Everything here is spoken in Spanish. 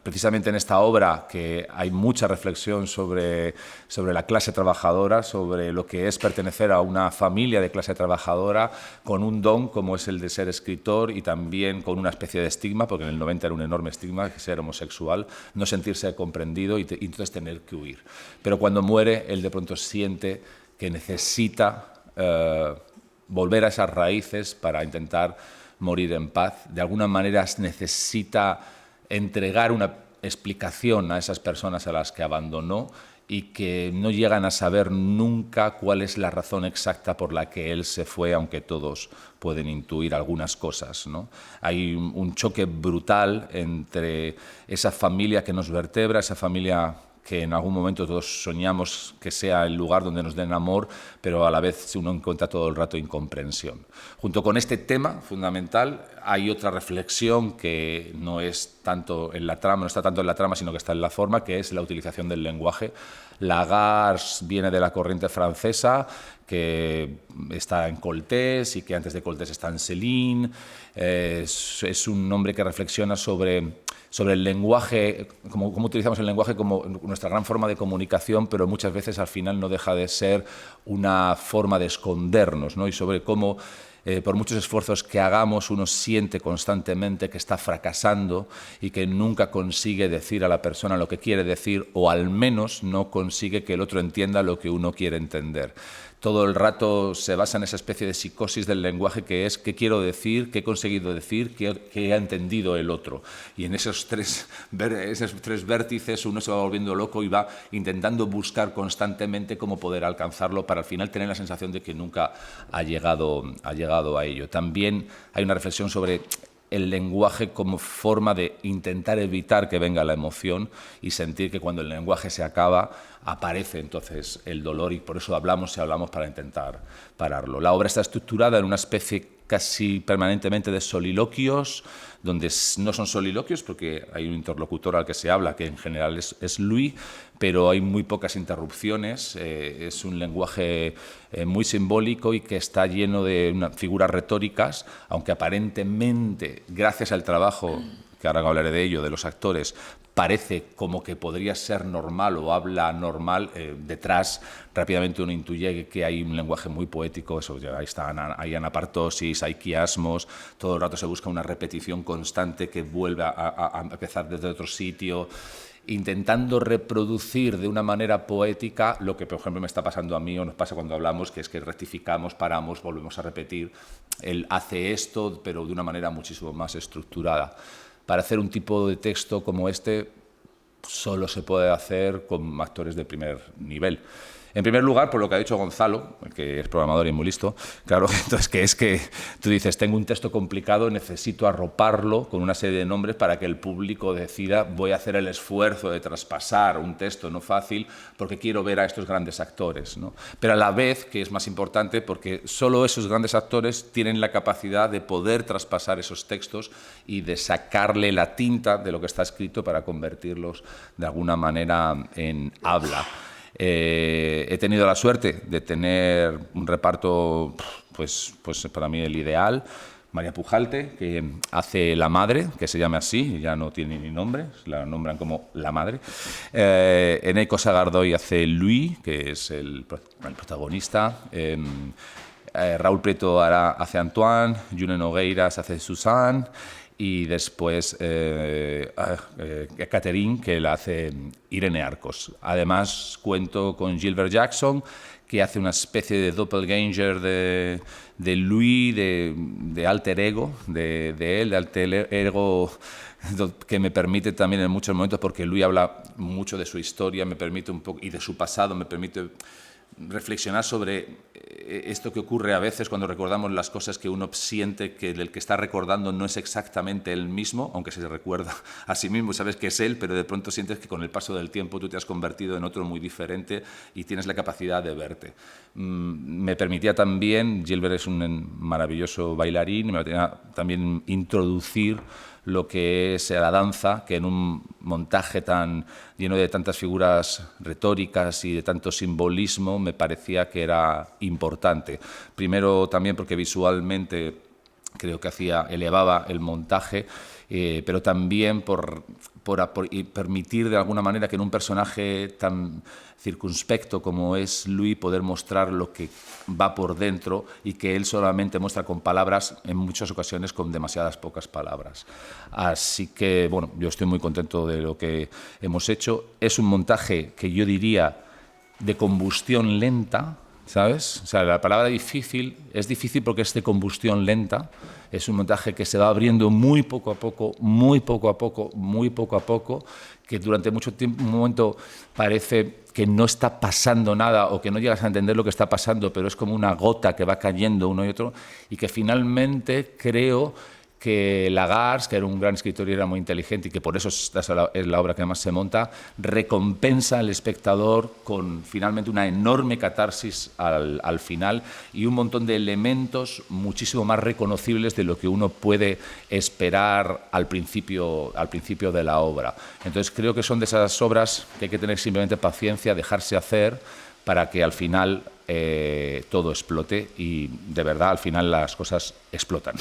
precisamente en esta obra, que hay mucha reflexión sobre la clase trabajadora, sobre lo que es pertenecer a una familia de clase trabajadora, con un don como es el de ser escritor y también con una especie de estigma, porque en el 90 era un enorme estigma ser homosexual, no sentirse comprendido y entonces tener que huir. Pero cuando muere, él de pronto siente que necesita volver a esas raíces para intentar morir en paz. De alguna manera necesita entregar una explicación a esas personas a las que abandonó y que no llegan a saber nunca cuál es la razón exacta por la que él se fue, aunque todos pueden intuir algunas cosas, ¿no? Hay un choque brutal entre esa familia que nos vertebra, esa familia que en algún momento todos soñamos que sea el lugar donde nos den amor, pero a la vez uno encuentra todo el rato incomprensión. Junto con este tema fundamental hay otra reflexión que no es tanto en la trama, no está tanto en la trama, sino que está en la forma, que es la utilización del lenguaje. Lagarce viene de la corriente francesa, que está en Coltés y que antes de Coltés está en Céline. Es un hombre que reflexiona sobre el lenguaje, cómo utilizamos el lenguaje como nuestra gran forma de comunicación, pero muchas veces al final no deja de ser una forma de escondernos, ¿no? Y sobre cómo por muchos esfuerzos que hagamos, uno siente constantemente que está fracasando y que nunca consigue decir a la persona lo que quiere decir, o al menos no consigue que el otro entienda lo que uno quiere entender. Todo el rato se basa en esa especie de psicosis del lenguaje, que es qué quiero decir, qué he conseguido decir, qué ha entendido el otro. Y en esos tres vértices uno se va volviendo loco y va intentando buscar constantemente cómo poder alcanzarlo para al final tener la sensación de que nunca ha llegado a ello. También hay una reflexión sobre el lenguaje como forma de intentar evitar que venga la emoción y sentir que cuando el lenguaje se acaba aparece entonces el dolor, y por eso hablamos para intentar pararlo. La obra está estructurada en una especie casi permanentemente de soliloquios, donde no son soliloquios porque hay un interlocutor al que se habla, que en general es Louis, pero hay muy pocas interrupciones. Es un lenguaje muy simbólico y que está lleno de figuras retóricas, aunque aparentemente, gracias al trabajo, que ahora hablaré de ello, de los actores, parece como que podría ser normal o habla normal, detrás rápidamente uno intuye que hay un lenguaje muy poético. Eso, hay anapartosis, hay quiasmos, todo el rato se busca una repetición constante que vuelve a empezar desde otro sitio, intentando reproducir de una manera poética lo que, por ejemplo, me está pasando a mí o nos pasa cuando hablamos, que es que rectificamos, paramos, volvemos a repetir. Él hace esto, pero de una manera muchísimo más estructurada. Para hacer un tipo de texto como este, solo se puede hacer con actores de primer nivel. En primer lugar, por lo que ha dicho Gonzalo, que es programador y muy listo, claro, entonces, que es que tú dices, tengo un texto complicado, necesito arroparlo con una serie de nombres para que el público decida, voy a hacer el esfuerzo de traspasar un texto no fácil porque quiero ver a estos grandes actores, ¿no? Pero a la vez, que es más importante, porque solo esos grandes actores tienen la capacidad de poder traspasar esos textos y de sacarle la tinta de lo que está escrito para convertirlos de alguna manera en habla. He tenido la suerte de tener un reparto, pues para mí el ideal. María Pujalte, que hace la madre, que se llama así, ya no tiene ni nombre, la nombran como la madre. Eneco Sagardoy hace Louis, que es el protagonista. Raúl Prieto hace Antoine, June Nogueiras hace Suzanne, y después Catherine, que la hace Irene Arcos. Además, cuento con Gilbert Jackson, que hace una especie de doppelganger de Louis, de alter ego, de alter ego, que me permite también en muchos momentos, porque Louis habla mucho de su historia, me permite un poco, y de su pasado, me permite reflexionar sobre esto que ocurre a veces cuando recordamos las cosas, que uno siente que el que está recordando no es exactamente él mismo, aunque se recuerda a sí mismo, sabes que es él, pero de pronto sientes que con el paso del tiempo tú te has convertido en otro muy diferente y tienes la capacidad de verte. Me permitía también, Gilbert es un maravilloso bailarín, me permitía también introducir lo que es la danza, que en un montaje tan lleno de tantas figuras retóricas y de tanto simbolismo me parecía que era importante. Primero también porque visualmente creo que elevaba el montaje, pero también por y permitir de alguna manera que en un personaje tan circunspecto como es Louis poder mostrar lo que va por dentro y que él solamente muestra con palabras, en muchas ocasiones con demasiadas pocas palabras. Así que, bueno, yo estoy muy contento de lo que hemos hecho. Es un montaje que yo diría de combustión lenta, ¿sabes? O sea, la palabra difícil es difícil porque es de combustión lenta. Es un montaje que se va abriendo muy poco a poco, muy poco a poco, muy poco a poco, que durante mucho tiempo, un momento parece que no está pasando nada o que no llegas a entender lo que está pasando, pero es como una gota que va cayendo uno y otro, y que finalmente creo que Lagarce, que era un gran escritor y era muy inteligente y que por eso es la obra que más se monta, recompensa al espectador con finalmente una enorme catarsis al final y un montón de elementos muchísimo más reconocibles de lo que uno puede esperar al principio de la obra. Entonces creo que son de esas obras que hay que tener simplemente paciencia, dejarse hacer para que al final todo explote y de verdad al final las cosas explotan.